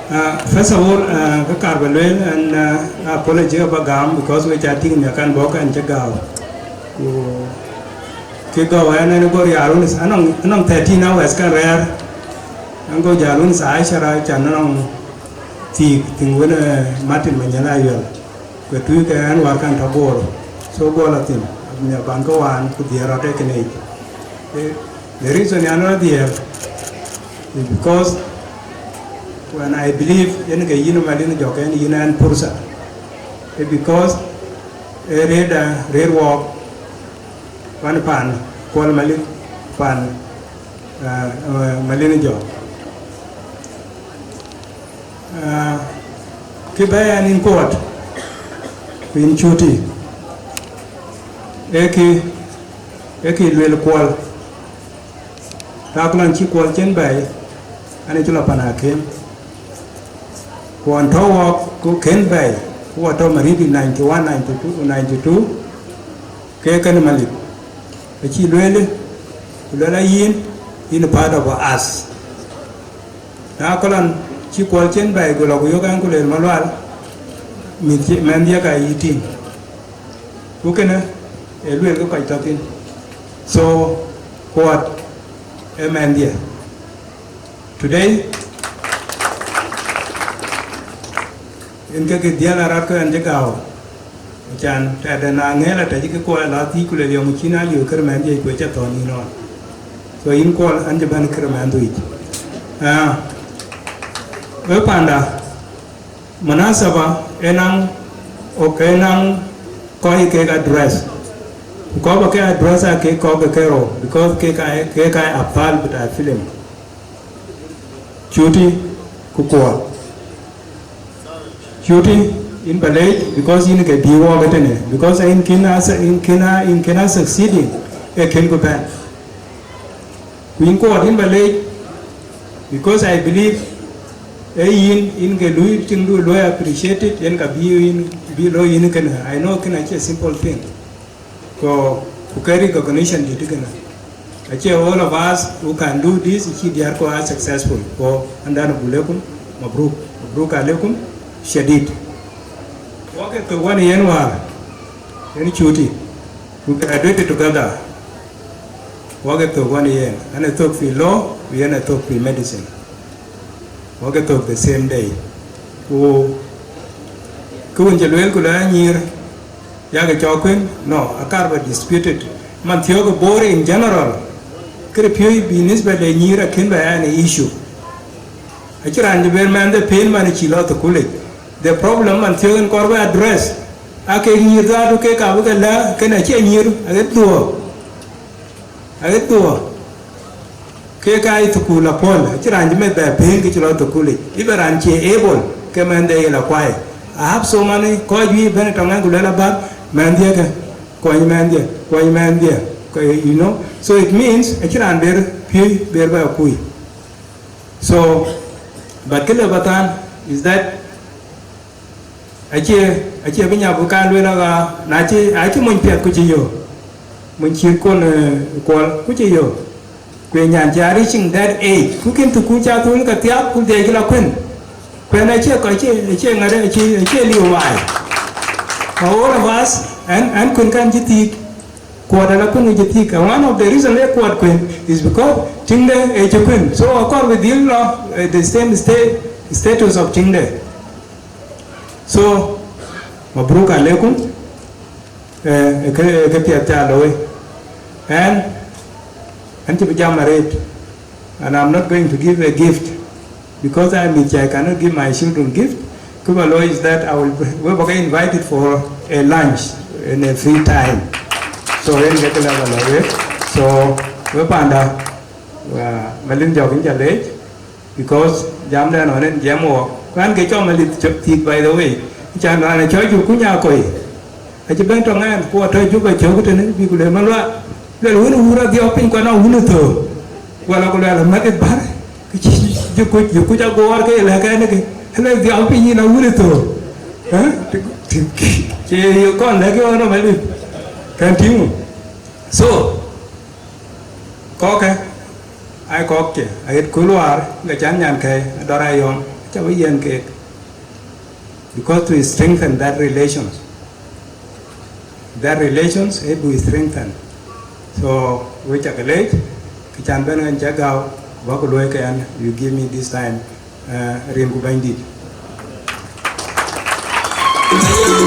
First of all, Kakarbalwell and apology about Gam because we're chatting in Yakan Boka and Jagao. Kigo and go Yaruns, Anong 13 hours can rare and go Jaruns, Aishara, Chanong, Thing with Martin Manjalayo. The two can work on Tabor. So go Latin, Banco and put the Arabican age. The reason you're not there is because when I believe in the Malin Jokan, Yuna and Pursa, because a red walk, one pan, Paul Malin pan, Malin Jok. Kibayan in court, in Chuti, Eki will call Taklan Chikwal Chen Bay, and it's Lapanakim. One tower who can buy what Maridi 91, 92, Kakan Malik. A children in a part of us. Nakalan Chikwal Chen by Gologan Malual, Mandiaka eating. Who can a real look at talking? So, what a Mandia today? In cái diana ra cái anh Ajakguong, chan tại đàn anh nghe là tại cái coi là tí của liệu một chín ai liệu cái màn gì của chắc toàn như nó, rồi in coi anhจะban cái màn tuổi, với panda, manasaba enang, ok enang coi cái address, có một cái address à cái có cái rồi, because cái apal bị đại film, Chuti kukua. Chuti in Balay because in get diwa getene because in Kena succeeding a can go back. In court in Balay because I believe in get Louis Chindu lawyer appreciated and below in Kena. I know can achieve a simple thing. So who carry recognition to Kena. Actually all of us who can do this they are successful. For and then Bulekum, Mabruk Alekum. Shadid. Walk to 1 year, any Chuti. We graduated together. Walk to 1 year. And I took for law, we and I took for medicine. Walk to the same day. Oh, Kun Jaluel Kula year, Yaga Jokwin, no, a carver disputed. Mantioga bore in general. Could appear business by the year a kin by any issue. I can't man the pain manichilo to cool it. The problem until in Corba address. I can hear that to take out the la, can I change you? I get to Keka to cool upon. I can't make that pain get you out to cool it. If I'm able, come and they are quiet. I have so many, call you Benetangular about Mandia, Mandia, you know. So it means I can't bear by a kui. So, but Kilabatan is that Ache bây giờ vụ can là nãy chứ mình phiền của chị rồi mình chỉ con của chị rồi quê nhà cha reaching that age cũng kiến thức cũng cha tôi cái tiếc cũng để cái là quên này chưa có chị ngày đấy chị liều mãi all of us and quên can chị quạt là quên chị thì one of the reason they quạt quên is because chính đây chị quên so according with you the same status of chính đây. So, Mabruk Alekum, and to become married, and I'm not going to give a gift because I'm rich. I cannot give my children gift. Kubalo is that I will be invited for a lunch in a free time. So then get a level of it. So we panda Malin jogging challenge because Jamdan on it Jamo. Quan cái cho mà lịch thịt by the way, chàng là chơi chụp cũng nhà quỷ, ở trên bên trong anh, qua chơi chụp bài chơi cái này, vì cái mà loa, là lúc nó hura đi ở bên quan nó hura thở, qua là cái là mất cái bát, cái chụp cái cho qua cái là cái này cái, là đi ở bên như nó hura thở, hả? Chỉ hiểu con là cái nó phải đi, cái tiếng, so có cái ai có kì ai hết cuối loa là chán nhàn cái đó Ayom because to strengthen that relations we strengthen. So we check a late, you give me this time, Ringu Bandit.